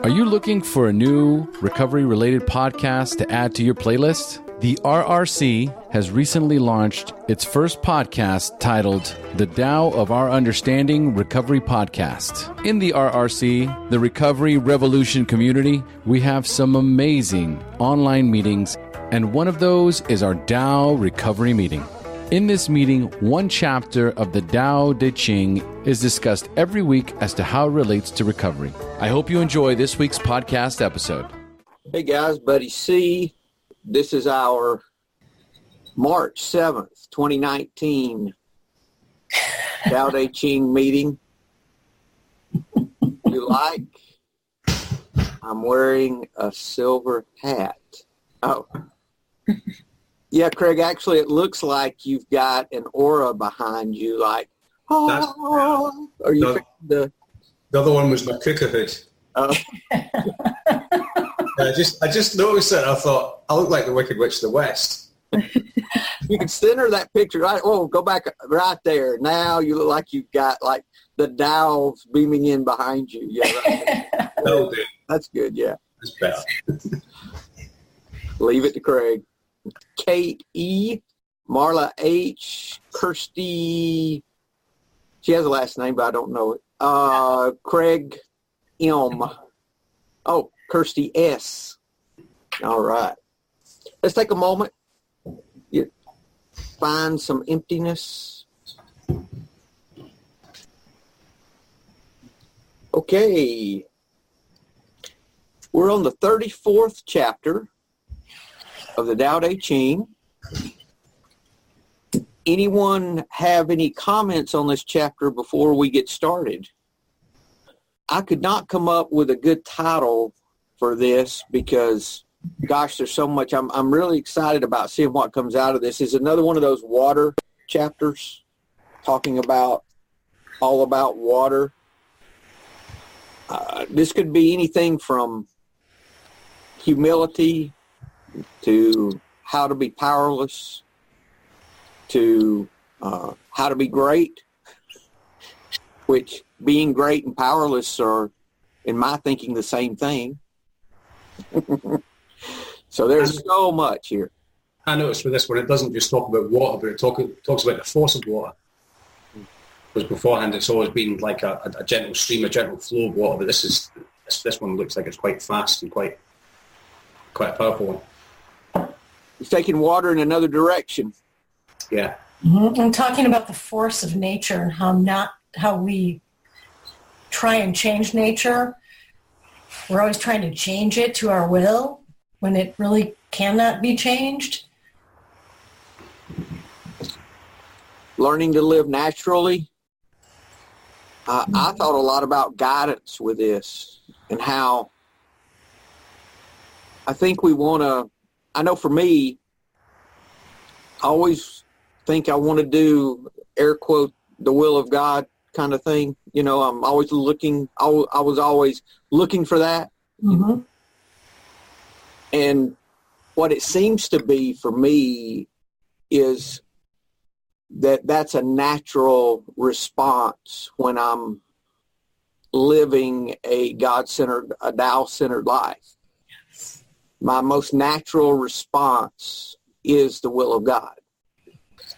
Are you looking for a new recovery-related podcast to add to your playlist? The RRC has recently launched its first podcast titled The Tao of Our Understanding Recovery Podcast. In the RRC, the Recovery Revolution community, we have some amazing online meetings, and one of those is our Tao Recovery Meeting. In this meeting, one chapter of the Tao Te Ching is discussed every week as to how it relates to recovery. I hope you enjoy this week's podcast episode. Hey guys, Buddy C. This is our March 7th, 2019 Tao Te Ching meeting. You like? I'm wearing a silver hat. Oh. Yeah, Craig, actually it looks like you've got an aura behind you, like, oh, are you the other one was my cooker hood. Oh. I just noticed it. I thought, I look like the Wicked Witch of the West. You can center that picture, right? Oh, go back right there. Now you look like you've got like the Dow beaming in behind you. Yeah, right. That'll do. That's good, yeah. That's better. Leave it to Craig. Kate E., Marla H., Kirsty, she has a last name, but I don't know it. Craig M. Oh, Kirsty S. All right. Let's take a moment. Find some emptiness. Okay. We're on the 34th chapter of the Tao Te Ching. Anyone have any comments on this chapter before we get started? I could not come up with a good title for this because, gosh, there's so much. I'm really excited about seeing what comes out of this. It's another one of those water chapters, talking about all about water. This could be anything from humility to how to be powerless, to how to be great, which being great and powerless are, in my thinking, the same thing. So there's so much here. I noticed with this one, it doesn't just talk about water, but it talks about the force of water. Because beforehand, it's always been like a gentle stream, a gentle flow of water, but this one looks like it's quite fast and quite a powerful one. It's taking water in another direction. Yeah. Mm-hmm. I'm talking about the force of nature and how we try and change nature. We're always trying to change it to our will when it really cannot be changed. Learning to live naturally. I thought a lot about guidance with this and how I think we want to, I know for me, I always think I want to do, air quote, the will of God kind of thing. You know, I'm always looking, I was always looking for that. Mm-hmm. And what it seems to be for me is that's a natural response when I'm living a God-centered, a Tao-centered life. My most natural response is the will of God.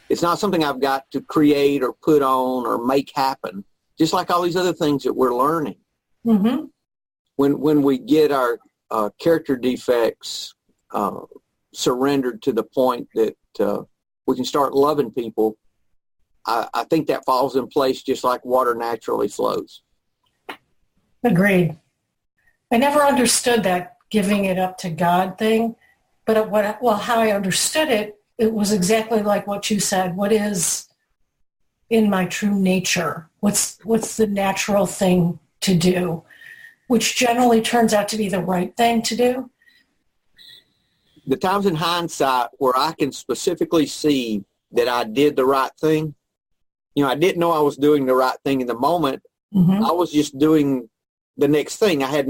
It's not something I've got to create or put on or make happen, just like all these other things that we're learning. Mm-hmm. When we get our character defects surrendered to the point that we can start loving people, I think that falls in place just like water naturally flows. Agreed. I never understood that giving it up to God thing, but how I understood it, it was exactly like what you said. What is in my true nature? What's the natural thing to do, which generally turns out to be the right thing to do? The times in hindsight where I can specifically see that I did the right thing, you know, I didn't know I was doing the right thing in the moment. Mm-hmm. I was just doing the next thing. I had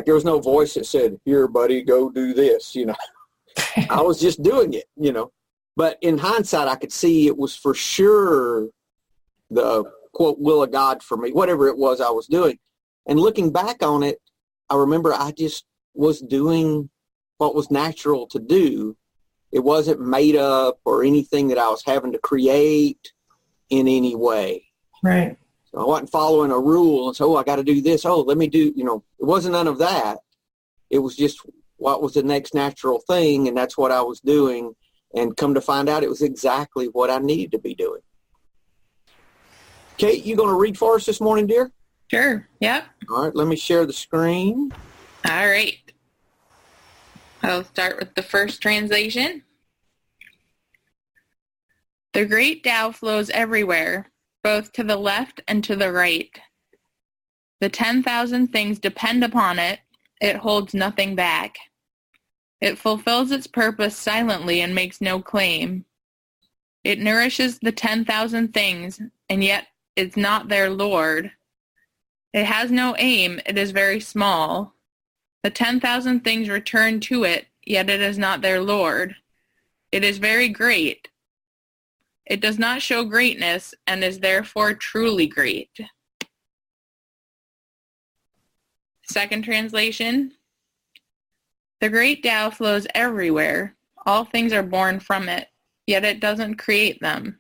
there was no voice that said, here, buddy, go do this, you know. I was just doing it, you know. But in hindsight, I could see it was for sure the, quote, will of God for me, whatever it was I was doing. And looking back on it, I remember I just was doing what was natural to do. It wasn't made up or anything that I was having to create in any way. Right. So I wasn't following a rule and so, I got to do this. Oh, let me do, it wasn't none of that. It was just what was the next natural thing, and that's what I was doing. And come to find out, it was exactly what I needed to be doing. Kate, you going to read for us this morning, dear? Sure. Yep. All right, let me share the screen. All right. I'll start with the first translation. The great Tao flows everywhere, both to the left and to the right. The 10,000 things depend upon it. It holds nothing back. It fulfills its purpose silently and makes no claim. It nourishes the 10,000 things, and yet is not their lord. It has no aim, it is very small. The 10,000 things return to it, yet it is not their lord. It is very great. It does not show greatness, and is therefore truly great. Second translation. The great Tao flows everywhere. All things are born from it, yet it doesn't create them.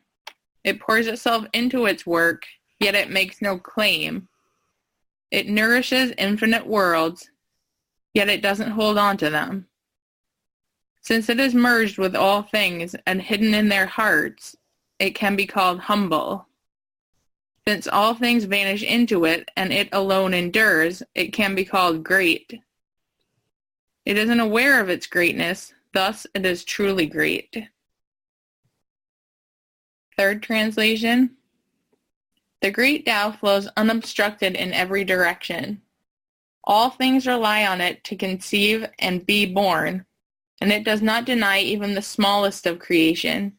It pours itself into its work, yet it makes no claim. It nourishes infinite worlds, yet it doesn't hold on to them. Since it is merged with all things and hidden in their hearts, it can be called humble. Since all things vanish into it and it alone endures, it can be called great. It isn't aware of its greatness, thus it is truly great. Third translation. The great Tao flows unobstructed in every direction. All things rely on it to conceive and be born, and it does not deny even the smallest of creation.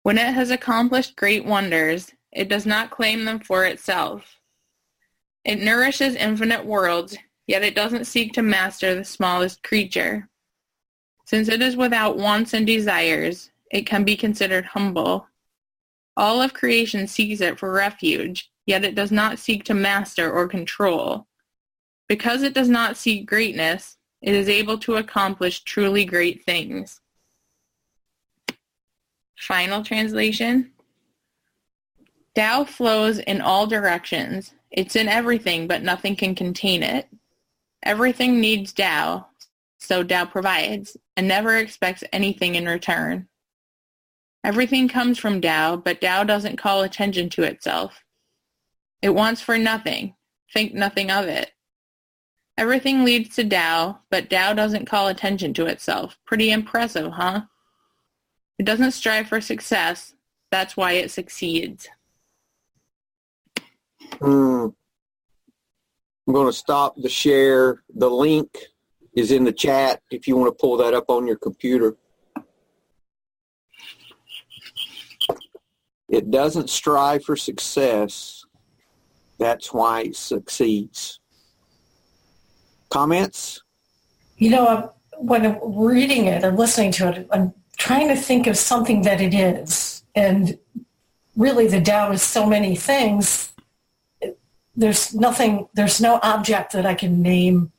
When it has accomplished great wonders, it does not claim them for itself. It nourishes infinite worlds, yet it doesn't seek to master the smallest creature. Since it is without wants and desires, it can be considered humble. All of creation seeks it for refuge, yet it does not seek to master or control. Because it does not seek greatness, it is able to accomplish truly great things. Final translation. Tao flows in all directions. It's in everything, but nothing can contain it. Everything needs Tao, so Tao provides, and never expects anything in return. Everything comes from Tao, but Tao doesn't call attention to itself. It wants for nothing. Think nothing of it. Everything leads to Tao, but Tao doesn't call attention to itself. Pretty impressive, huh? It doesn't strive for success. That's why it succeeds. I'm going to stop the share. The link is in the chat if you want to pull that up on your computer. It doesn't strive for success. That's why it succeeds. Comments? When I'm reading it or listening to it, I'm trying to think of something that it is. And really the Tao is so many things. There's no object that I can name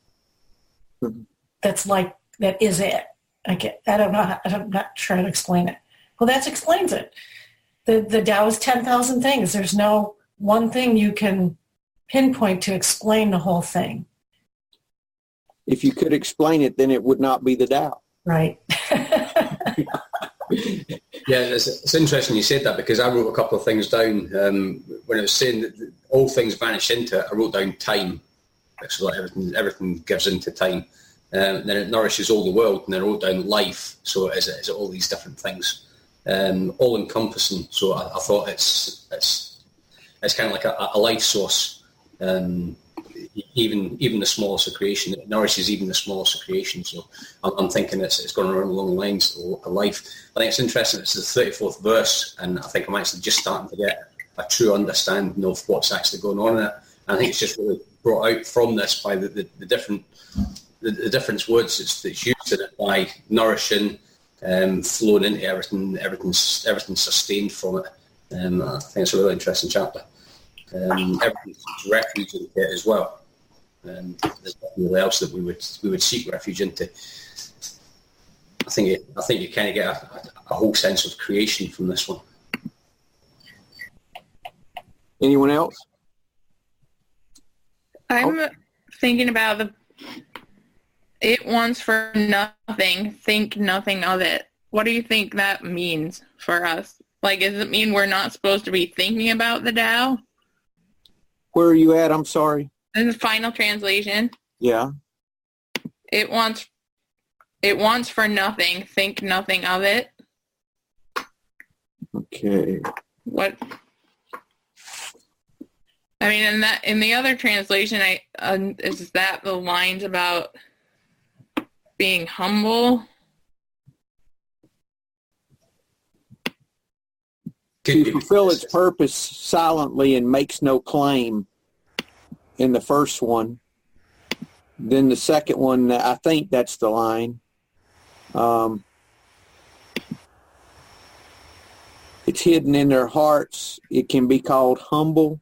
that is it. I don't know. I'm not sure how to explain it. Well, that explains it. The Tao is 10,000 things. There's no one thing you can pinpoint to explain the whole thing. If you could explain it, then it would not be the Tao. Right. Yeah, it's interesting you said that, because I wrote a couple of things down when I was saying that all things vanish into it. I wrote down time. It's like everything gives into time. Then it nourishes all the world, and then I wrote down life. So is it all these different things, all encompassing. So I thought it's kind of like a life source. Even the smallest of creation, it nourishes even the smallest of creation. So I'm thinking it's going around along the lines of life. I think it's interesting. It's the 34th verse, and I think I'm actually just starting to get a true understanding of what's actually going on in it. And I think it's just really brought out from this by the different words that's used in it, by nourishing, flowing into everything, everything's sustained from it. I think it's a really interesting chapter. Everything's refuge in it as well. There's nothing really else that we would seek refuge into. I think you kind of get a whole sense of creation from this one. Anyone else? I'm thinking about it wants for nothing, think nothing of it. What do you think that means for us? Like, does it mean we're not supposed to be thinking about the Tao? Where are you at? I'm sorry. In the final translation. Yeah. It wants for nothing, think nothing of it. Okay. What? I mean, in the other translation, is that the lines about being humble? To fulfill its purpose silently and makes no claim in the first one. Then the second one, I think that's the line. It's hidden in their hearts. It can be called humble.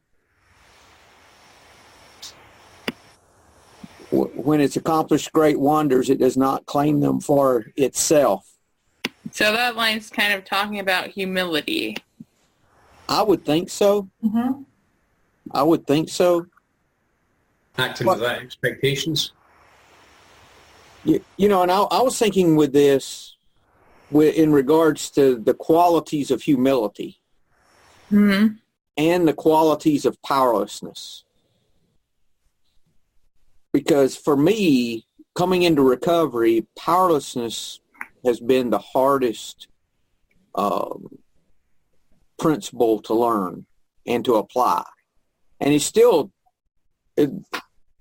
When it's accomplished great wonders, it does not claim them for itself. So that line's kind of talking about humility. I would think so. Mm-hmm. I would think so. Acting without expectations. You know, and I was thinking with this, in regards to the qualities of humility Mm-hmm. and the qualities of powerlessness. Because for me, coming into recovery, powerlessness has been the hardest principle to learn and to apply. And it's still,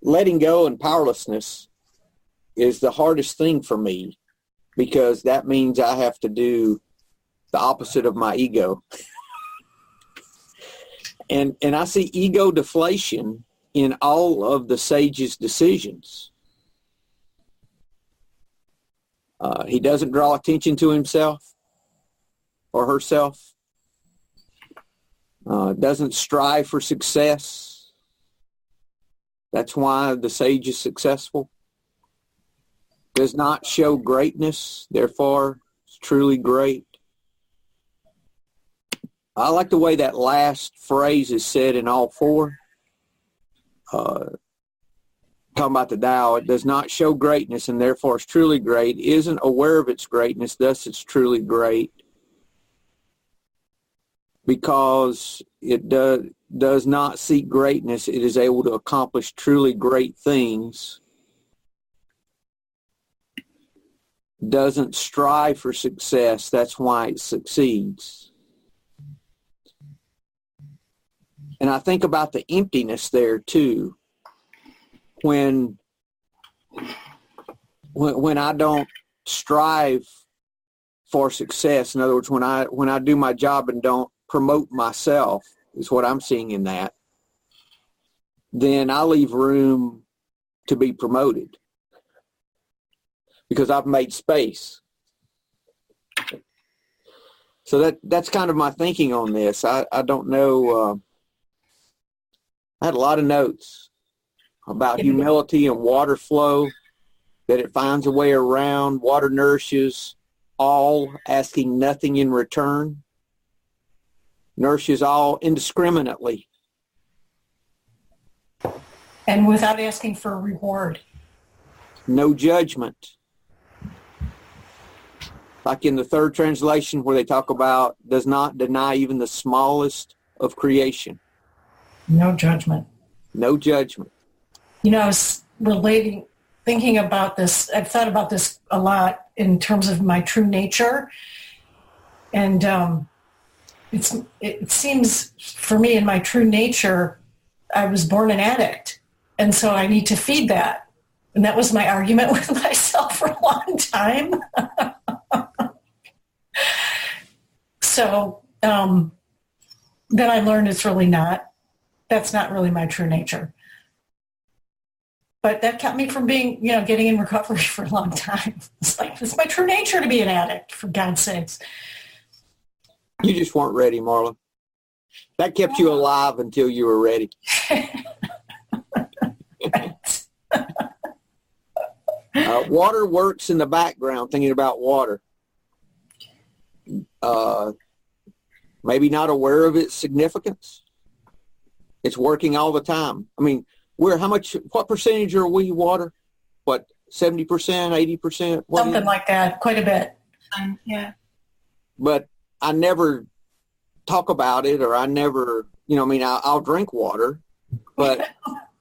letting go and powerlessness is the hardest thing for me, because that means I have to do the opposite of my ego. And I see ego deflation in all of the sage's decisions. He doesn't draw attention to himself or herself. Doesn't strive for success. That's why the sage is successful. Does not show greatness, therefore is truly great. I like the way that last phrase is said in all four. Talking about the Tao, it does not show greatness and therefore is truly great, isn't aware of its greatness, thus it's truly great. Because it does not seek greatness, it is able to accomplish truly great things. Doesn't strive for success, that's why it succeeds. And I think about the emptiness there too. When I don't strive for success, in other words, when I do my job and don't promote myself, is what I'm seeing in that, then I leave room to be promoted because I've made space. So that's kind of my thinking on this. I don't know. I had a lot of notes about humility and water flow, that it finds a way around. Water nourishes all, asking nothing in return. Nourishes all indiscriminately. And without asking for a reward. No judgment. Like in the third translation where they talk about does not deny even the smallest of creation. No judgment. No judgment. You know, I was thinking about this. I've thought about this a lot in terms of my true nature. And it seems for me in my true nature, I was born an addict. And so I need to feed that. And that was my argument with myself for a long time. So then I learned it's really not. That's not really my true nature. But that kept me from being, getting in recovery for a long time. It's like, it's my true nature to be an addict, for God's sakes. You just weren't ready, Marla. That kept you alive until you were ready. Right. Water works in the background, thinking about water. Maybe not aware of its significance. It's working all the time. I mean, what percentage are we water? What, 70%, 80%? Something like that, quite a bit. Yeah. But I never talk about it, or I never, I'll drink water, but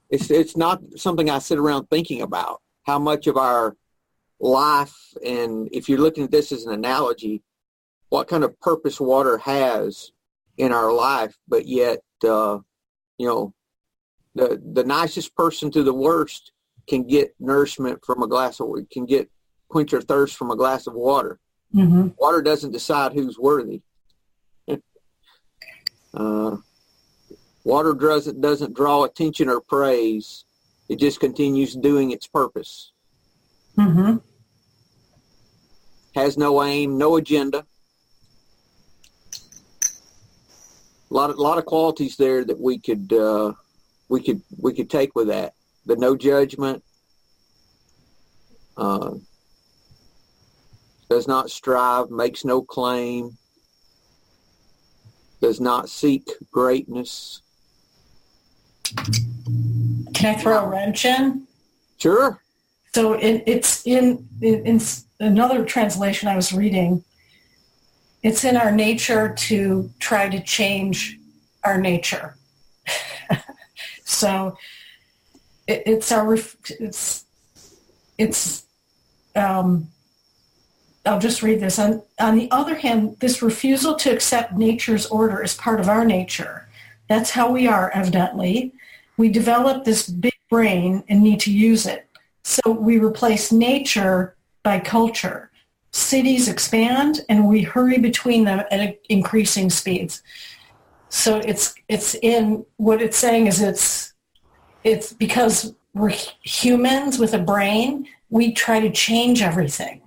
it's not something I sit around thinking about. How much of our life, and if you're looking at this as an analogy, what kind of purpose water has in our life, but yet, the nicest person to the worst can get nourishment from quench their thirst from a glass of water. Mm-hmm. Water doesn't decide who's worthy. Water doesn't draw attention or praise. It just continues doing its purpose. Mm-hmm. Has no aim, no agenda. A lot of qualities there that we could take with that. The no judgment, does not strive, makes no claim, does not seek greatness. Can I throw a wrench in? Sure. So it's in another translation I was reading. It's in our nature to try to change our nature. So I'll just read this. On the other hand, this refusal to accept nature's order is part of our nature. That's how we are, evidently. We develop this big brain and need to use it. So we replace nature by culture. Cities expand and we hurry between them at increasing speeds. So it's in what it's saying is it's because we're humans with a brain, we try to change everything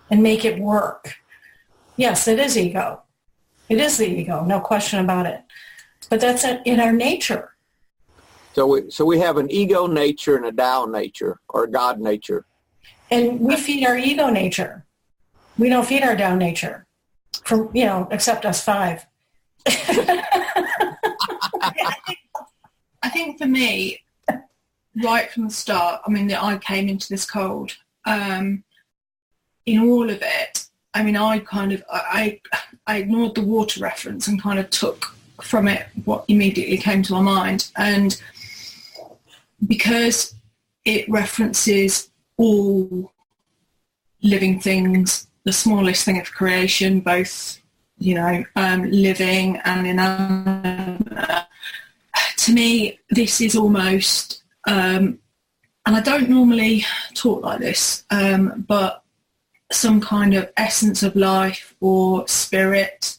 and make it work. Yes, it is ego. It is the ego, no question about it. But that's in our nature. So we have an ego nature and a Tao nature, or a God nature. And we feed our ego nature. We don't feed our Tao nature, except us five. I think for me, right from the start, I came into this cold. In all of it, I ignored the water reference and kind of took from it what immediately came to my mind. And because it references all living things, the smallest thing of creation, both, living and inanimate, to me, this is almost, and I don't normally talk like this, but some kind of essence of life or spirit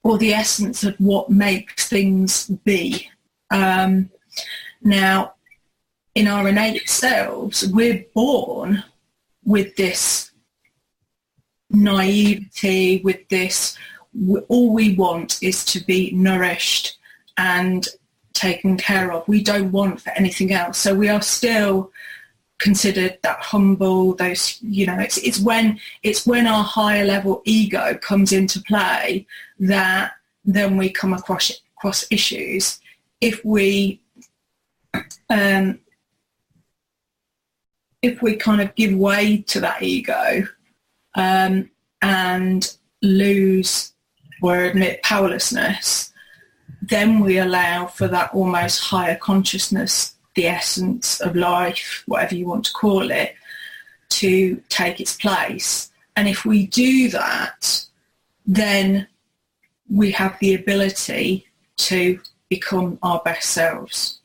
or the essence of what makes things be. Now, in our innate selves, we're born with this naivety, with this, all we want is to be nourished and taken care of. We don't want for anything else. So we are still considered that humble, those, it's when our higher level ego comes into play that then we come across issues. If we kind of give way to that ego and lose or admit powerlessness, then we allow for that almost higher consciousness, the essence of life, whatever you want to call it, to take its place. And if we do that, then we have the ability to become our best selves.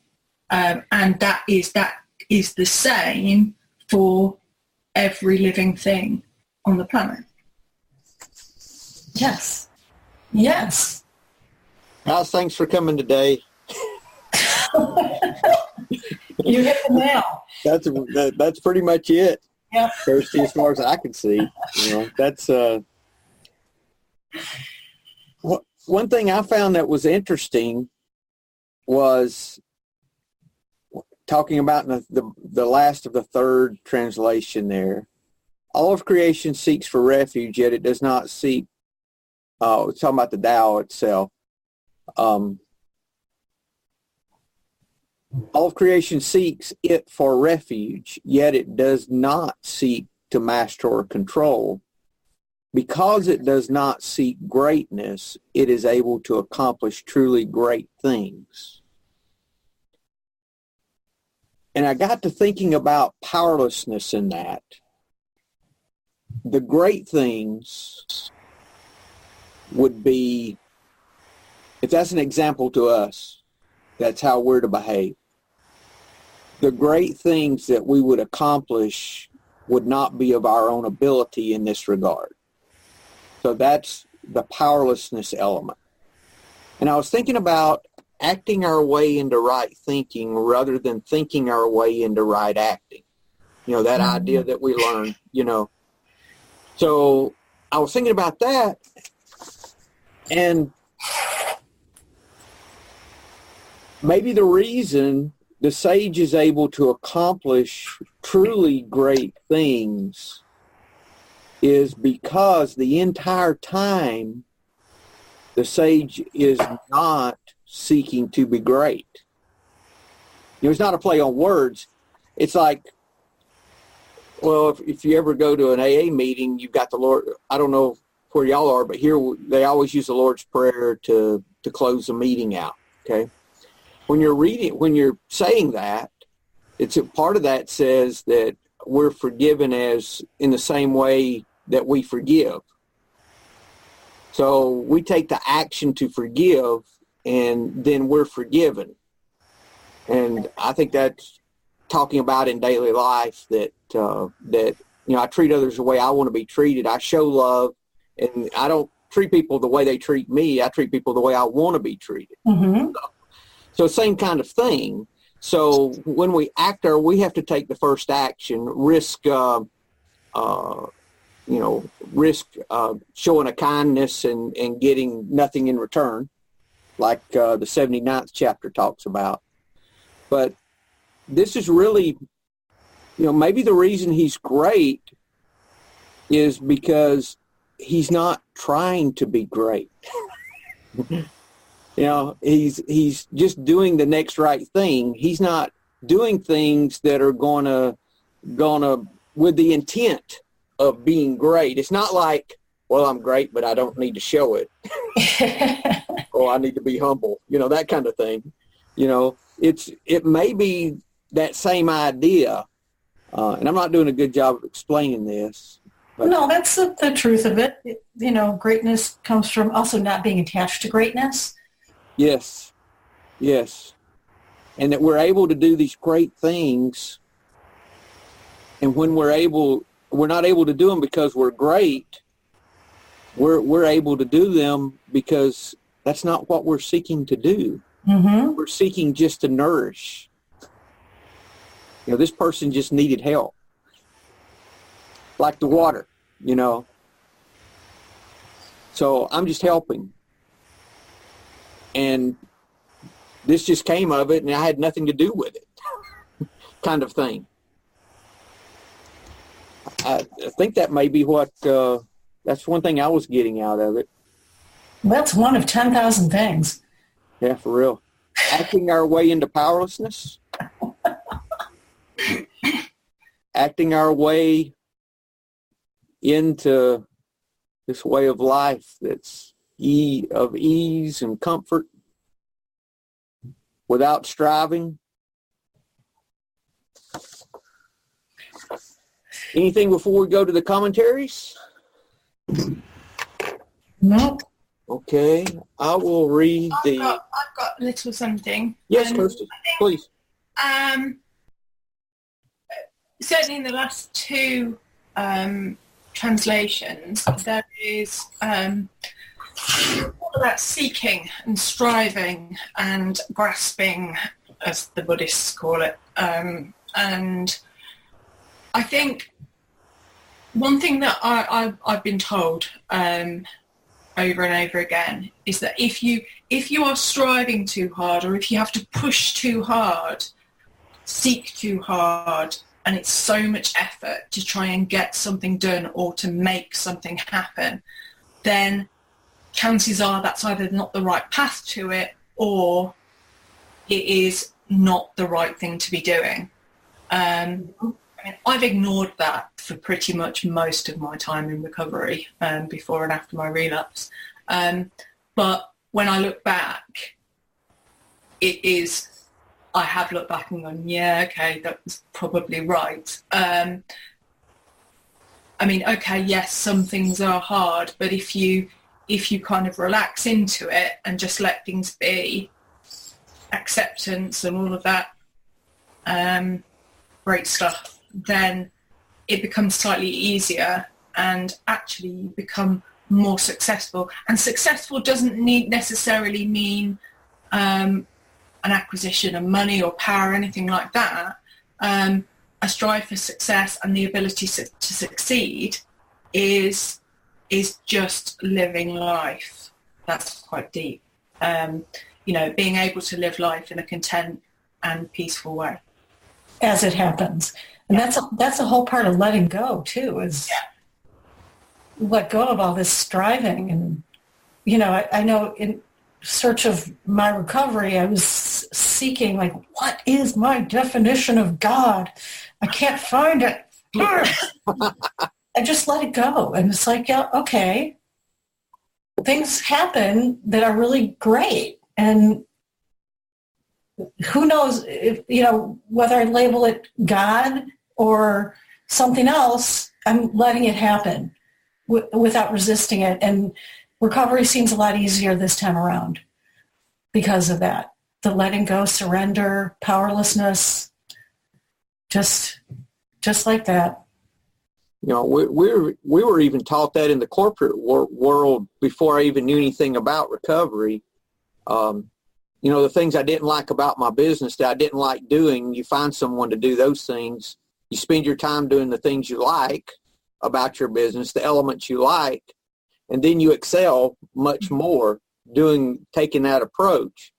And that is the same for every living thing on the planet. Yes. Yes. Guys, thanks for coming today. You hit the nail. That's pretty much it. Yep. Kirsty, as far as I can see, that's one thing I found that was interesting was talking about the last of the third translation there. All of creation seeks for refuge, yet it does not seek, it's talking about the Tao itself. All of creation seeks it for refuge, yet it does not seek to master or control. Because it does not seek greatness, it is able to accomplish truly great things. And I got to thinking about powerlessness in that. The great things would be, if that's an example to us, that's how we're to behave. The great things that we would accomplish would not be of our own ability in this regard. So that's the powerlessness element. And I was thinking about acting our way into right thinking rather than thinking our way into right acting. You know, that idea that we learned, you know. So I was thinking about that, and maybe the reason the sage is able to accomplish truly great things is because the entire time the sage is not seeking to be great. You know, it's not a play on words. It's like, well, if you ever go to an AA meeting, you've got the Lord. I don't know where y'all are, but here they always use the Lord's Prayer to close the meeting out, okay? When you're saying that, it's a part of that says that we're forgiven as in the same way that we forgive. So we take the action to forgive, and then we're forgiven. And I think that's talking about in daily life that I treat others the way I want to be treated. I show love, and I don't treat people the way they treat me. I treat people the way I want to be treated. Mm-hmm. So same kind of thing. So when we we have to take the first action, risk showing a kindness and getting nothing in return, like the 79th chapter talks about. But this is really, maybe the reason he's great is because he's not trying to be great. He's just doing the next right thing. He's not doing things that are gonna with the intent of being great. It's not like, well, I'm great, but I don't need to show it. Or I need to be humble, that kind of thing. It may be that same idea, and I'm not doing a good job of explaining this. But no, that's the truth of it. Greatness comes from also not being attached to greatness. Yes. And that we're able to do these great things, and when we're not able to do them because we're great, we're able to do them because that's not what we're seeking to do. Mm-hmm. We're seeking just to nourish. This person just needed help. Like the water, So I'm just helping. And this just came of it, and I had nothing to do with it, kind of thing. I think that may be what, that's one thing I was getting out of it. That's one of 10,000 things. Yeah, for real. Acting our way into powerlessness. Acting our way into this way of life that's of ease and comfort without striving. Anything before we go to the commentaries? No. Okay, I will read I've got a little something. Yes, Kirsty, please. Certainly in the last two translations, there is all about seeking and striving and grasping, as the Buddhists call it. And I think one thing that I've been told over and over again is that if you are striving too hard, or if you have to push too hard, seek too hard and it's so much effort to try and get something done or to make something happen, then chances are that's either not the right path to it or it is not the right thing to be doing. I've ignored that for pretty much most of my time in recovery, before and after my relapse. But when I look back, I have looked back and gone, yeah, okay, that was probably right. Okay, yes, some things are hard, but if you kind of relax into it and just let things be, acceptance and all of that great stuff, then it becomes slightly easier and actually you become more successful. And successful doesn't necessarily mean an acquisition of money or power or anything like that. A strive for success and the ability to succeed is just living life. That's quite deep. Being able to live life in a content and peaceful way. As it happens. And that's a whole part of letting go too, is let go of all this striving. And, I know in search of my recovery, I was seeking, like, what is my definition of God? I can't find it. I just let it go. And it's like, yeah, okay. Things happen that are really great. And who knows if, whether I label it God or something else, I'm letting it happen without resisting it. And recovery seems a lot easier this time around because of that. The letting go, surrender, powerlessness, just like that. We were even taught that in the corporate world before I even knew anything about recovery. The things I didn't like about my business that I didn't like doing, you find someone to do those things. You spend your time doing the things you like about your business, the elements you like, and then you excel much more taking that approach.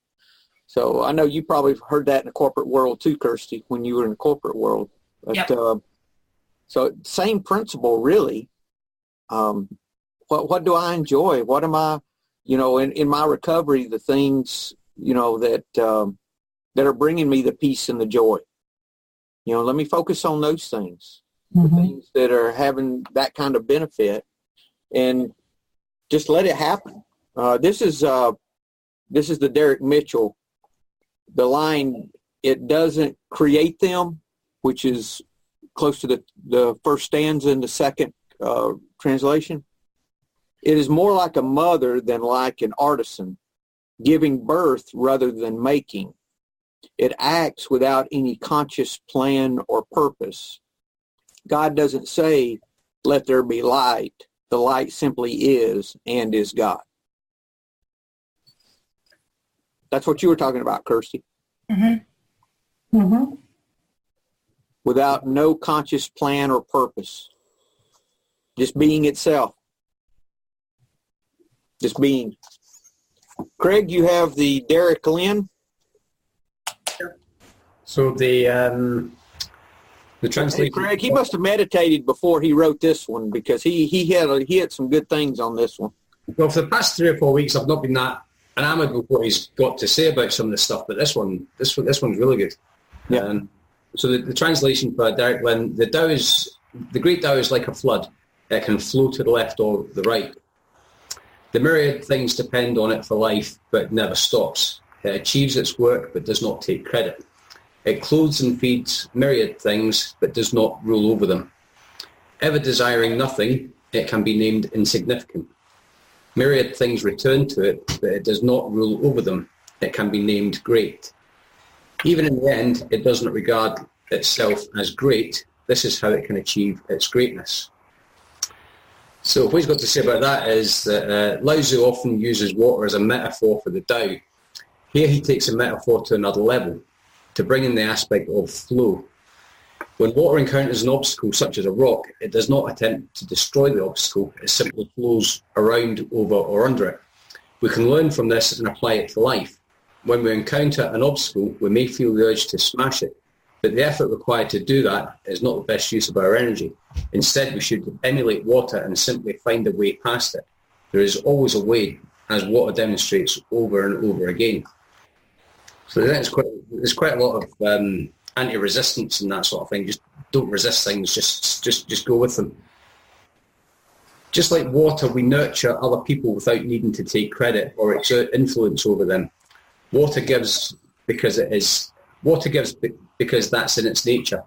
So I know you probably heard that in the corporate world too, Kirsty, when you were in the corporate world. But, yep. So same principle, really. What do I enjoy? What am I, in my recovery, the things, that are bringing me the peace and the joy. Let me focus on those things, the things that are having that kind of benefit, and just let it happen. This is the Derek Mitchell, the line, it doesn't create them, which is close to the first stanza in the second translation. It is more like a mother than like an artisan, giving birth rather than making. It acts without any conscious plan or purpose. God doesn't say, let there be light. The light simply is and is God. That's what you were talking about, Kirsty. Mm-hmm. Mm-hmm. Without no conscious plan or purpose. Just being itself. Just being. Craig, you have the Derek Lynn. So the translation. Hey, Craig, he must have meditated before he wrote this one, because he had some good things on this one. Well, for the past 3 or 4 weeks, I've not been that enamored with what he's got to say about some of this stuff, but this one's really good. Yeah. So the translation for Derek Lynn, the great Tao is like a flood. It can flow to the left or the right. The myriad things depend on it for life, but it never stops. It achieves its work, but does not take credit. It clothes and feeds myriad things, but does not rule over them. Ever desiring nothing, it can be named insignificant. Myriad things return to it, but it does not rule over them. It can be named great. Even in the end, it does not regard itself as great. This is how it can achieve its greatness. So what he's got to say about that is that Lao Tzu often uses water as a metaphor for the Tao. Here he takes a metaphor to another level, to bring in the aspect of flow. When water encounters an obstacle such as a rock, it does not attempt to destroy the obstacle, it simply flows around, over or under it. We can learn from this and apply it to life. When we encounter an obstacle, we may feel the urge to smash it, But the effort required to do that is not the best use of our energy. Instead, we should emulate water and simply find a way past it. There is always a way, as water demonstrates over and over again. So there's quite a lot of anti-resistance and that sort of thing. Just don't resist things. Just go with them. Just like water, we nurture other people without needing to take credit or exert influence over them. Water gives because that's in its nature.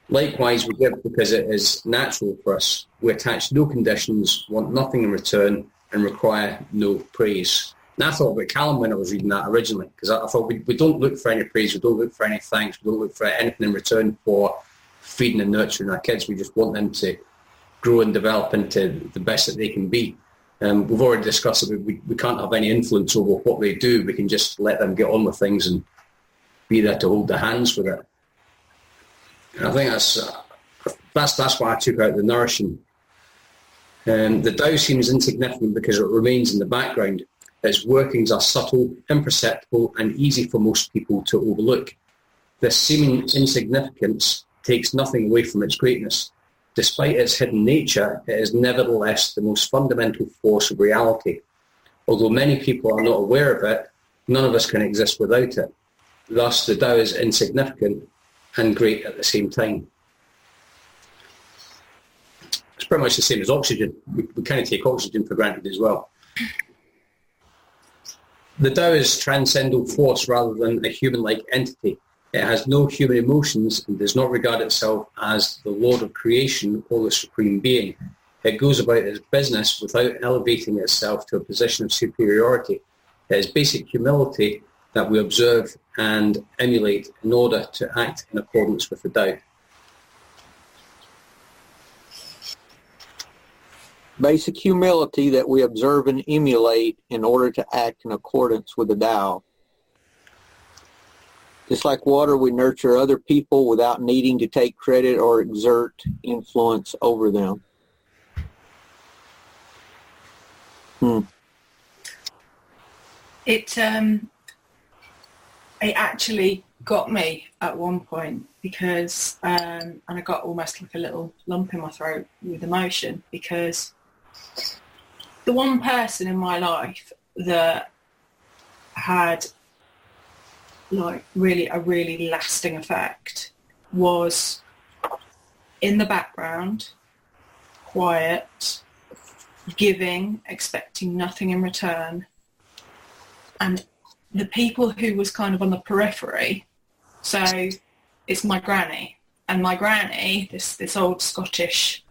Likewise, we give because it is natural for us. We attach no conditions, want nothing in return, and require no praise. And I thought about Callum when I was reading that originally, because I thought we don't look for any praise, we don't look for any thanks, we don't look for anything in return for feeding and nurturing our kids. We just want them to grow and develop into the best that they can be. We've already discussed that we can't have any influence over what they do. We can just let them get on with things and be there to hold their hands with it. And I think that's why I took out the nourishing. The Tao seems insignificant because it remains in the background. Its workings are subtle, imperceptible, and easy for most people to overlook. This seeming insignificance takes nothing away from its greatness. Despite its hidden nature, it is nevertheless the most fundamental force of reality. Although many people are not aware of it, none of us can exist without it. Thus, the Tao is insignificant and great at the same time. It's pretty much the same as oxygen. We kind of take oxygen for granted as well. The Tao is transcendental force rather than a human-like entity. It has no human emotions and does not regard itself as the Lord of creation or the Supreme Being. It goes about its business without elevating itself to a position of superiority. It is basic humility that we observe and emulate in order to act in accordance with the Tao. Basic humility that we observe and emulate in order to act in accordance with the Tao. Just like water, we nurture other people without needing to take credit or exert influence over them. It actually got me at one point because, and I got almost like a little lump in my throat with emotion, because the one person in my life that had like a really lasting effect was in the background, quiet, giving, expecting nothing in return. And the people who was kind of on the periphery, so it's my granny. And my granny, this old Scottish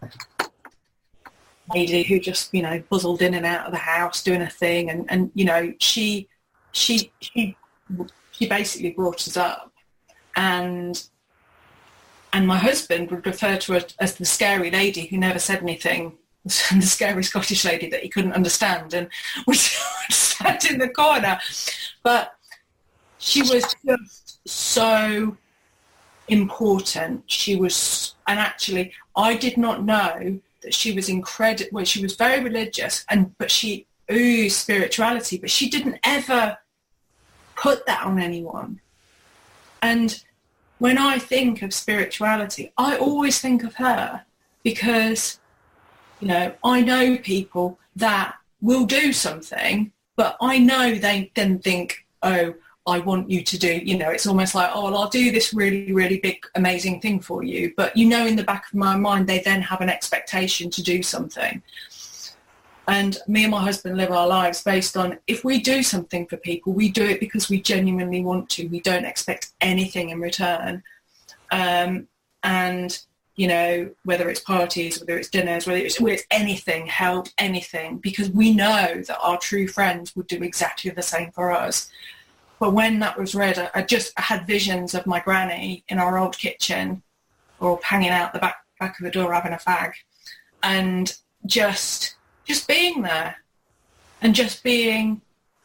lady who just, buzzled in and out of the house doing her thing. And she basically brought us up. And my husband would refer to her as the scary lady who never said anything, the scary Scottish lady that he couldn't understand and would stand in the corner. But she was just so important. She was, and actually I did not know that she was incredible. Well, she was very religious, but she oozed spirituality, but she didn't ever put that on anyone. And when I think of spirituality, I always think of her, because I know people that will do something, but I know they then think, oh, I want you to do, it's almost like, oh, well, I'll do this really, really big, amazing thing for you. But, in the back of my mind, they then have an expectation to do something. And me and my husband live our lives based on, if we do something for people, we do it because we genuinely want to. We don't expect anything in return. And whether it's parties, whether it's dinners, whether it's anything, help, anything, because we know that our true friends would do exactly the same for us. But when that was read, I had visions of my granny in our old kitchen, or hanging out the back of the door having a fag, and just being there and just being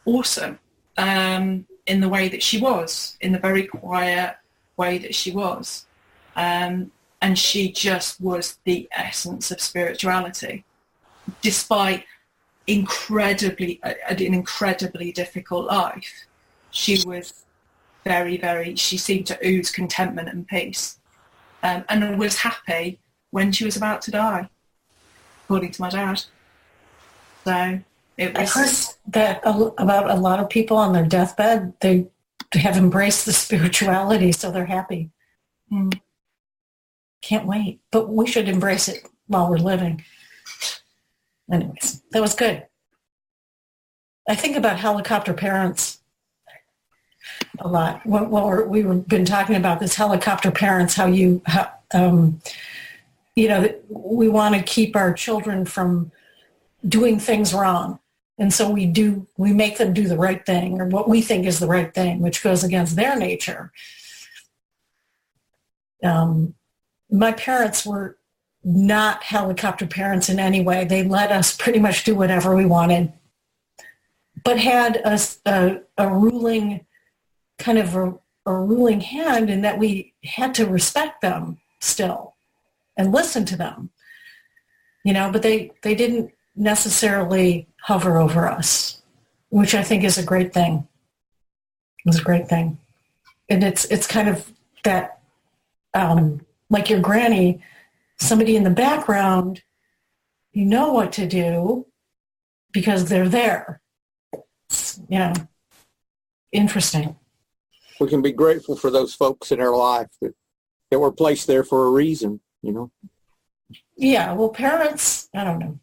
awesome in the way that she was, in the very quiet way that she was. And she just was the essence of spirituality, despite an incredibly difficult life. She was very, very, she seemed to ooze contentment and peace. And was happy when she was about to die, according to my dad. So it was... I heard that about a lot of people on their deathbed, they have embraced the spirituality, so they're happy. Can't wait. But we should embrace it while we're living. Anyways, that was good. I think about helicopter parents a lot. We've been talking about this helicopter parents, how we want to keep our children from doing things wrong. And so we make them do the right thing, or what we think is the right thing, which goes against their nature. My parents were not helicopter parents in any way. They let us pretty much do whatever we wanted, but had a ruling kind of a ruling hand in that we had to respect them still and listen to them, but they didn't necessarily hover over us, which I think is a great thing. It was a great thing. And it's kind of that, like your granny, somebody in the background, you know what to do because they're there. It's, interesting. We can be grateful for those folks in our life that were placed there for a reason, Yeah, well, parents, I don't know.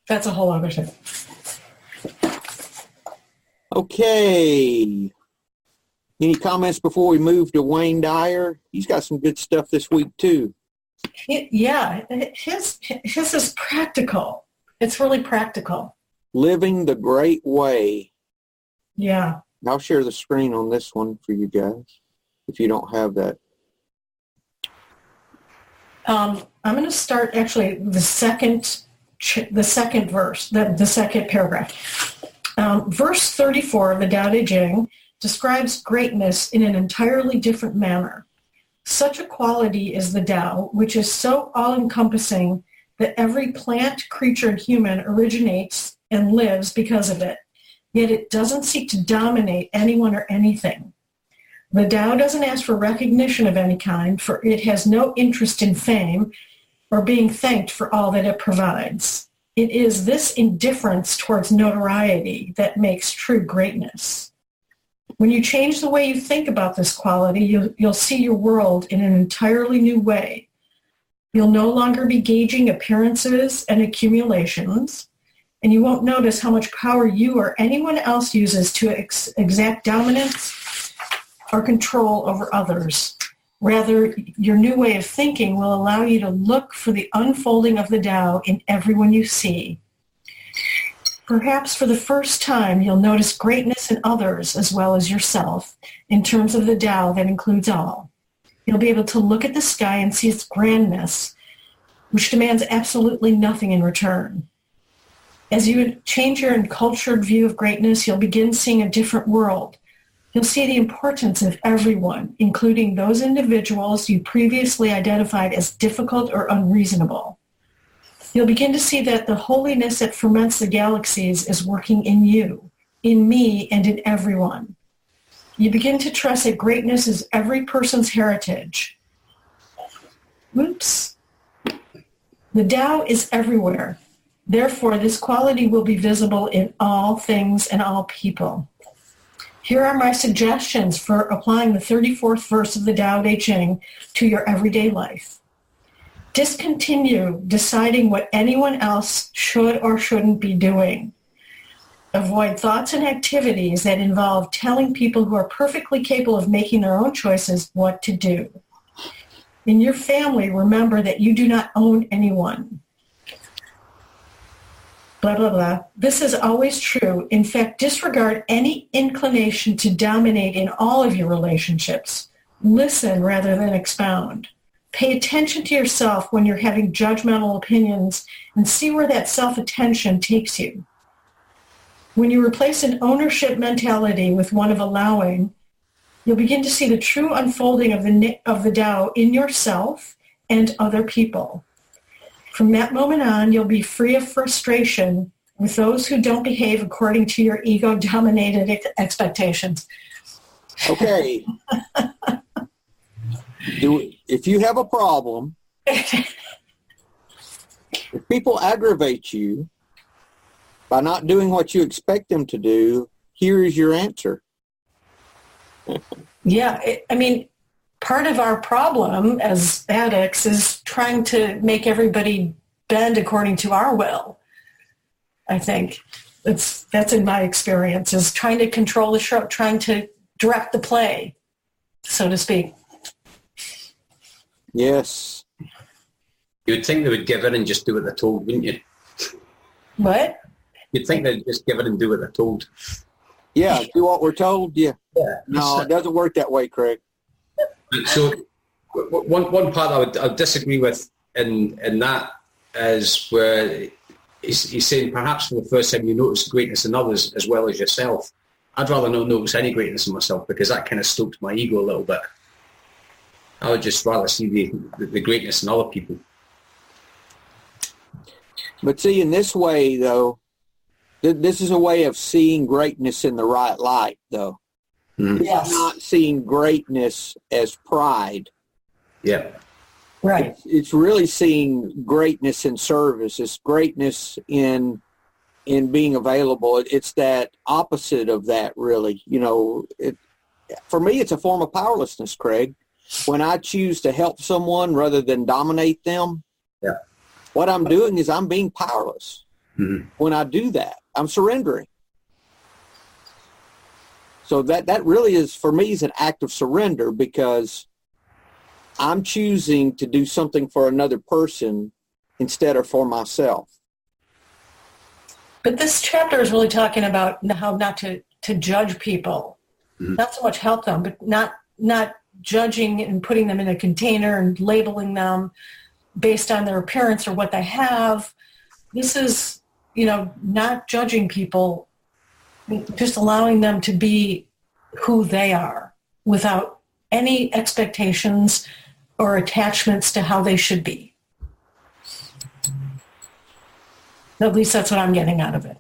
That's a whole other thing. Okay. Any comments before we move to Wayne Dyer? He's got some good stuff this week, too. His is practical. It's really practical. Living the Great Way. Yeah. I'll share the screen on this one for you guys, if you don't have that. I'm going to start actually the second verse, the second paragraph. Verse 34 of the Tao Te Ching describes greatness in an entirely different manner. Such a quality is the Tao, which is so all-encompassing that every plant, creature, and human originates and lives because of it. Yet it doesn't seek to dominate anyone or anything. The Tao doesn't ask for recognition of any kind, for it has no interest in fame or being thanked for all that it provides. It is this indifference towards notoriety that makes true greatness. When you change the way you think about this quality, you'll see your world in an entirely new way. You'll no longer be gauging appearances and accumulations, and you won't notice how much power you or anyone else uses to exact dominance or control over others. Rather, your new way of thinking will allow you to look for the unfolding of the Tao in everyone you see. Perhaps for the first time, you'll notice greatness in others as well as yourself in terms of the Tao that includes all. You'll be able to look at the sky and see its grandness, which demands absolutely nothing in return. As you change your encultured view of greatness, you'll begin seeing a different world. You'll see the importance of everyone, including those individuals you previously identified as difficult or unreasonable. You'll begin to see that the holiness that ferments the galaxies is working in you, in me, and in everyone. You begin to trust that greatness is every person's heritage. Oops. The Tao is everywhere. Therefore, this quality will be visible in all things and all people. Here are my suggestions for applying the 34th verse of the Tao Te Ching to your everyday life. Discontinue deciding what anyone else should or shouldn't be doing. Avoid thoughts and activities that involve telling people who are perfectly capable of making their own choices what to do. In your family, remember that you do not own anyone. Blah, blah, blah. This is always true. In fact, disregard any inclination to dominate in all of your relationships. Listen rather than expound. Pay attention to yourself when you're having judgmental opinions and see where that self-attention takes you. When you replace an ownership mentality with one of allowing, you'll begin to see the true unfolding of the Tao in yourself and other people. From that moment on, you'll be free of frustration with those who don't behave according to your ego-dominated expectations. Okay. If you have a problem, if people aggravate you by not doing what you expect them to do, here is your answer. Yeah, part of our problem as addicts is trying to make everybody bend according to our will. I think that's in my experience, is trying to control the show, trying to direct the play, so to speak. Yes. You would think they would give in and just do what they're told, wouldn't you? What? You'd think they'd just give in and do what they're told. Yeah, do what we're told. Yeah. Yeah. No, it doesn't work that way, Craig. So one part I would disagree with in that is where he's saying perhaps for the first time you notice greatness in others as well as yourself. I'd rather not notice any greatness in myself because that kind of stokes my ego a little bit. I would just rather see the greatness in other people. But see, in this way, though, this is a way of seeing greatness in the right light, though. Mm-hmm. It's not seeing greatness as pride. Yeah. Right. It's really seeing greatness in service. It's greatness in being available. It's that opposite of that, really. For me, it's a form of powerlessness, Craig. When I choose to help someone rather than dominate them, what I'm doing is I'm being powerless. Mm-hmm. When I do that, I'm surrendering. So that really is, for me, is an act of surrender because I'm choosing to do something for another person instead of for myself. But this chapter is really talking about how not to judge people, not so much help them, but not judging and putting them in a container and labeling them based on their appearance or what they have. This is, not judging people, just allowing them to be who they are without any expectations or attachments to how they should be. At least that's what I'm getting out of it.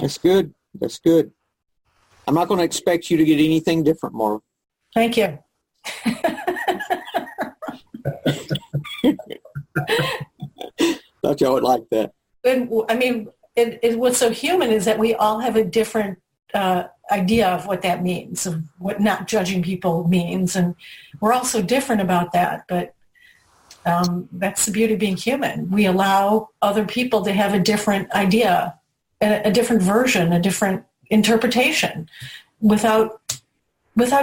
That's good. That's good. I'm not going to expect you to get anything different, Marv. Thank you. Thought y'all would like that. What's so human is that we all have a different idea of what that means, of what not judging people means, and we're all so different about that. But that's the beauty of being human. We allow other people to have a different idea, a different version, a different interpretation, without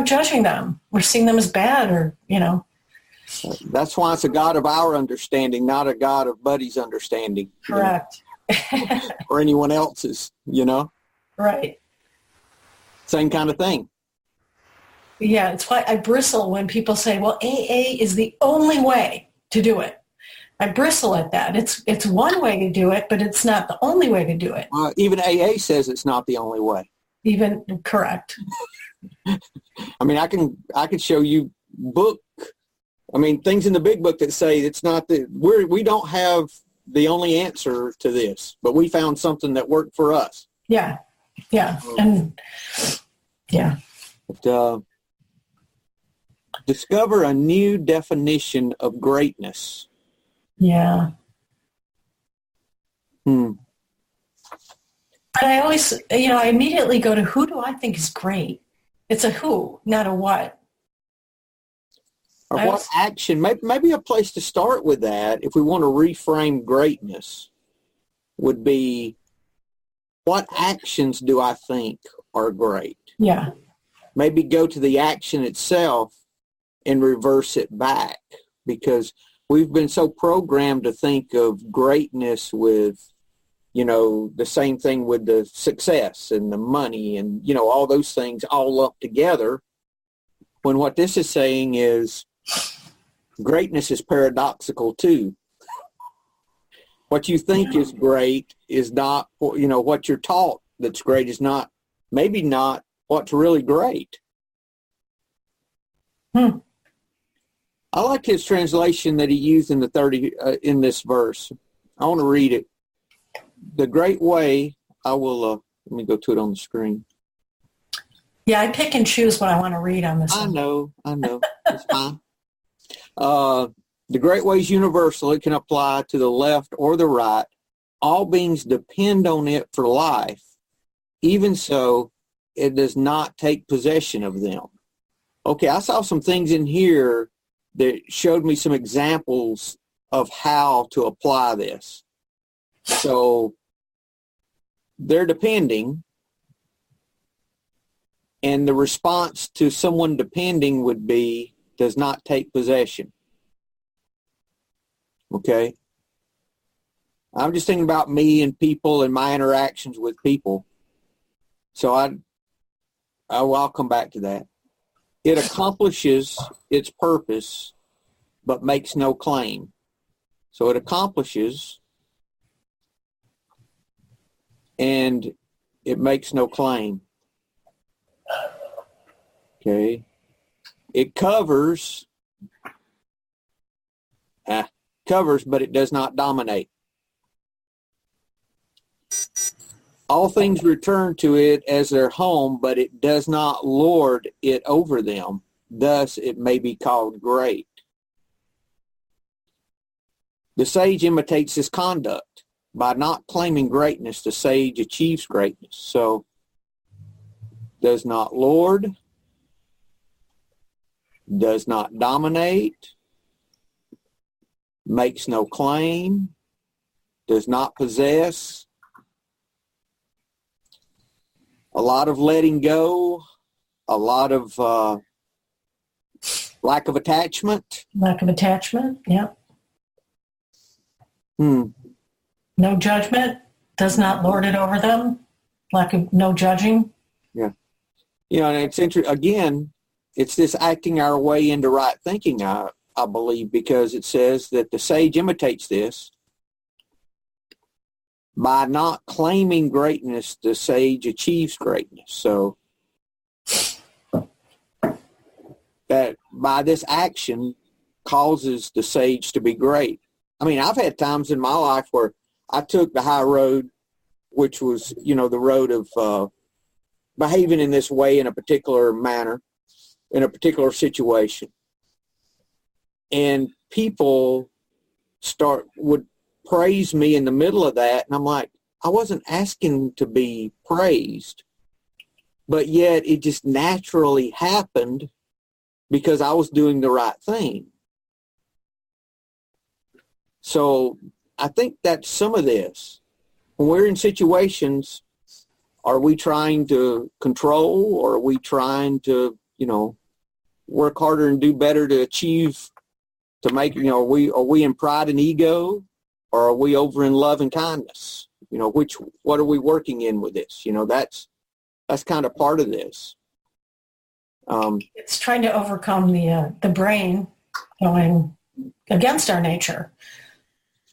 judging them or seeing them as bad or. That's why it's a God of our understanding, not a God of Buddy's understanding. Correct. Or anyone else's, Right. Same kind of thing. Yeah, it's why I bristle when people say, well, AA is the only way to do it. I bristle at that. It's one way to do it, but it's not the only way to do it. Even AA says it's not the only way. Even correct. I can show you things in the big book that say it's not we don't have the only answer to this, but we found something that worked for us. Yeah. Yeah. And yeah. But, discover a new definition of greatness. Yeah. But I always, I immediately go to who do I think is great? It's a who, not a what. Or what action, maybe a place to start with that, if we want to reframe greatness, would be what actions do I think are great? Yeah. Maybe go to the action itself and reverse it back, because we've been so programmed to think of greatness with, the same thing with the success and the money and, all those things all lumped together, when what this is saying is greatness is paradoxical too. What you think is great is not, what you're taught that's great is maybe not what's really great. I like his translation that he used in in this verse. I want to read it. The great way, I will, let me go to it on the screen. Yeah, I pick and choose what I want to read on this I one. know. It's fine. The great way is universal. It can apply to the left or the right. All beings depend on it for life. Even so, it does not take possession of them. Okay, I saw some things in here that showed me some examples of how to apply this. So they're depending, and the response to someone depending would be, does not take possession. Okay? I'm just thinking about me and people and my interactions with people. So I'll come back to that. It accomplishes its purpose, but makes no claim. So it accomplishes, and it makes no claim. Okay. It covers, but it does not dominate. All things return to it as their home, but it does not lord it over them. Thus, it may be called great. The sage imitates his conduct. By not claiming greatness, the sage achieves greatness. So, does not lord, does not dominate, makes no claim, does not possess. A lot of letting go, a lot of lack of attachment. Lack of attachment, yeah. No judgment, does not lord it over them. No judging. Yeah. You know, and it's interesting, again, it's this acting our way into right thinking, I believe, because it says that the sage imitates this. By not claiming greatness, the sage achieves greatness. So that by this action causes the sage to be great. I mean, I've had times in my life where I took the high road, which was, the road of behaving in this way in a particular manner, in a particular situation. And people would praise me in the middle of that, and I'm like, I wasn't asking to be praised, but yet it just naturally happened because I was doing the right thing. So I think that's some of this. When we're in situations, are we trying to control, or are we trying to, work harder and do better to achieve, to make, are we in pride and ego? Or are we over in love and kindness? What are we working in with this? That's kind of part of this. It's trying to overcome the brain going against our nature,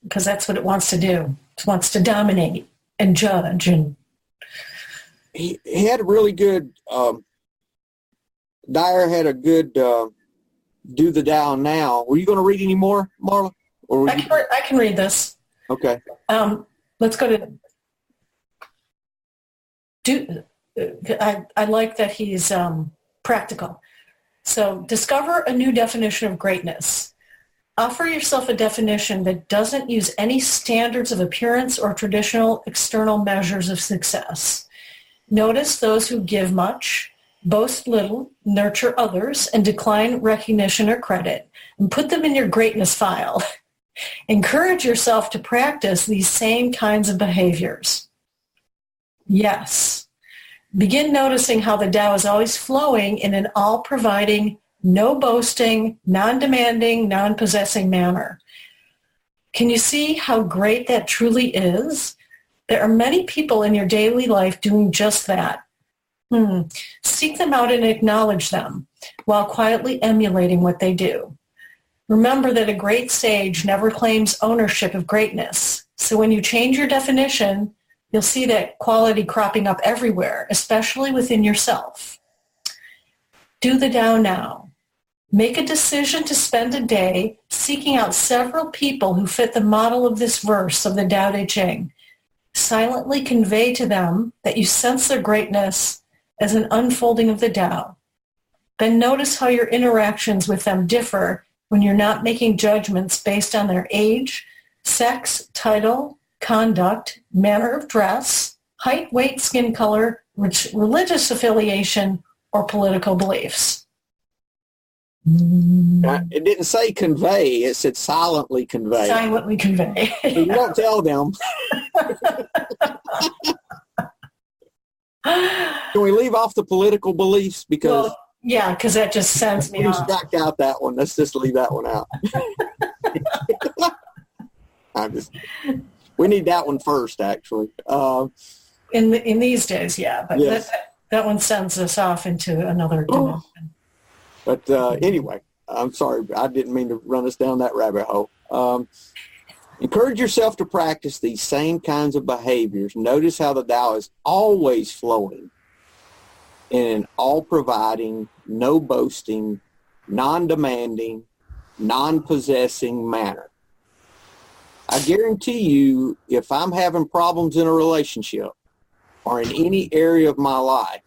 because that's what it wants to do. It wants to dominate and judge. And he had a really good, Dyer had a good do the Tao now. Were you going to read any more, Marla? I can read this. Okay. Let's go to I like that he's practical. So discover a new definition of greatness. Offer yourself a definition that doesn't use any standards of appearance or traditional external measures of success. Notice those who give much, boast little, nurture others, and decline recognition or credit, and put them in your greatness file. Encourage yourself to practice these same kinds of behaviors. Yes. Begin noticing how the Tao is always flowing in an all-providing, no-boasting, non-demanding, non-possessing manner. Can you see how great that truly is? There are many people in your daily life doing just that. Seek them out and acknowledge them while quietly emulating what they do. Remember that a great sage never claims ownership of greatness. So when you change your definition, you'll see that quality cropping up everywhere, especially within yourself. Do the Tao now. Make a decision to spend a day seeking out several people who fit the model of this verse of the Tao Te Ching. Silently convey to them that you sense their greatness as an unfolding of the Tao. Then notice how your interactions with them differ when you're not making judgments based on their age, sex, title, conduct, manner of dress, height, weight, skin color, religious affiliation, or political beliefs. It didn't say convey. It said silently convey. Silently convey. You don't tell them. Can we leave off the political beliefs? Because yeah, because that just sends me off. Strike out that one. Let's just leave that one out. We need that one first, actually. In these days, yeah. But yes. that one sends us off into another dimension. But anyway, I'm sorry. I didn't mean to run us down that rabbit hole. Encourage yourself to practice these same kinds of behaviors. Notice how the Tao is always flowing in an all-providing, no boasting, non-demanding, non-possessing manner. I guarantee you, if I'm having problems in a relationship or in any area of my life,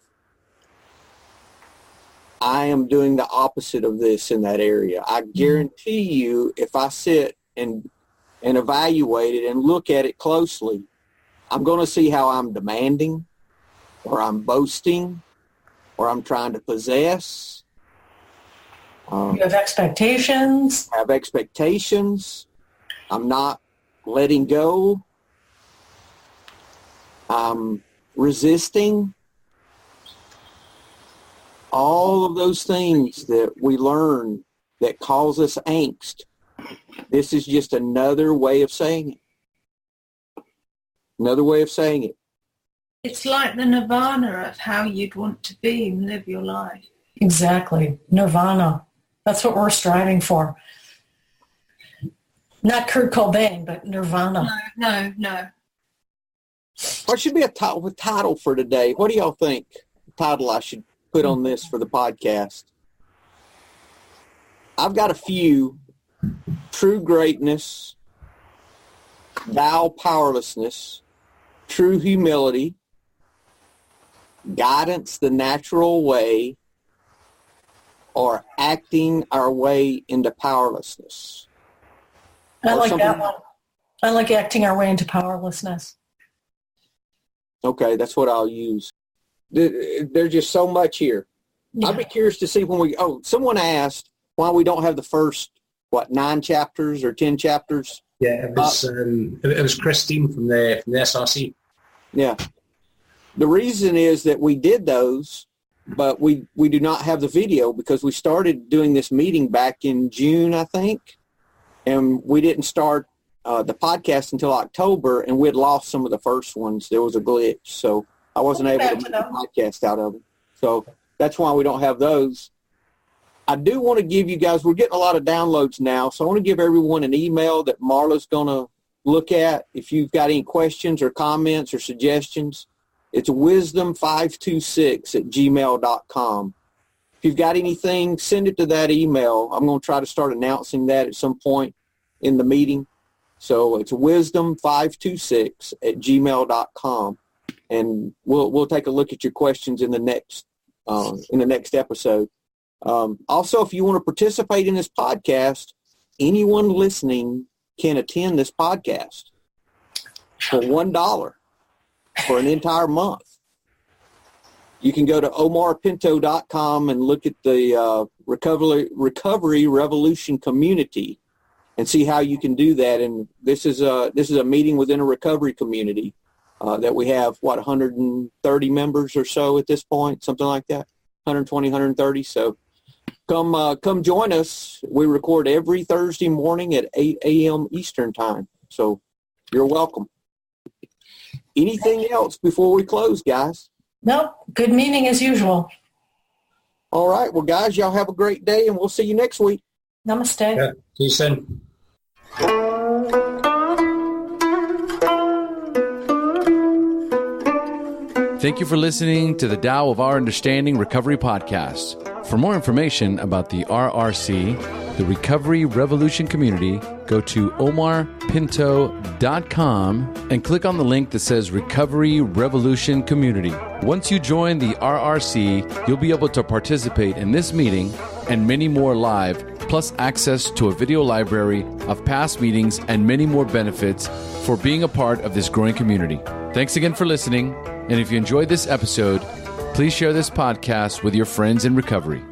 I am doing the opposite of this in that area. I guarantee you, if I sit and evaluate it and look at it closely, I'm going to see how I'm demanding, or I'm boasting, or I'm trying to possess. You have expectations. I have expectations. I'm not letting go. I'm resisting. All of those things that we learn that cause us angst, this is just another way of saying it. Another way of saying it. It's like the nirvana of how you'd want to be and live your life. Exactly. Nirvana. That's what we're striving for. Not Kurt Cobain, but nirvana. No. What should be a title for today? What do y'all think? Title I should put on this for the podcast. I've got a few: true greatness, Tao powerlessness, true humility, guidance the natural way, or acting our way into powerlessness. I like that one. I like acting our way into powerlessness. Okay, that's what I'll use. There's just so much here. Yeah. I'd be curious to see when someone asked why we don't have the first, 9 chapters or 10 chapters? Yeah, it was Christine from the SRC. Yeah. The reason is that we did those, but we do not have the video because we started doing this meeting back in June, I think, and we didn't start the podcast until October, and we had lost some of the first ones. There was a glitch, so I wasn't able to make a podcast out of them. So that's why we don't have those. I do want to give you guys, we're getting a lot of downloads now, so I want to give everyone an email that Marla's going to look at. If you've got any questions or comments or suggestions, it's wisdom526@gmail.com. If you've got anything, send it to that email. I'm going to try to start announcing that at some point in the meeting. So it's wisdom526@gmail.com. And we'll take a look at your questions in the next episode. Also, if you want to participate in this podcast, anyone listening can attend this podcast for $1 for an entire month. You can go to omarpinto.com and look at the Recovery Revolution Community and see how you can do that. And this is a meeting within a recovery community that we have, 130 members or so at this point, something like that, 120, 130. So come join us. We record every Thursday morning at 8 a.m. Eastern time. So you're welcome. Anything else before we close, guys? Nope. Good meeting as usual. All right. Well, guys, y'all have a great day, and we'll see you next week. Namaste. Yeah. See you soon. Thank you for listening to the Tao of Our Understanding Recovery Podcast. For more information about the RRC, the Recovery Revolution community, go to omarpinto.com and click on the link that says Recovery Revolution Community. Once you join the RRC, you'll be able to participate in this meeting and many more live, plus access to a video library of past meetings and many more benefits for being a part of this growing community. Thanks again for listening, and if you enjoyed this episode, please share this podcast with your friends in recovery.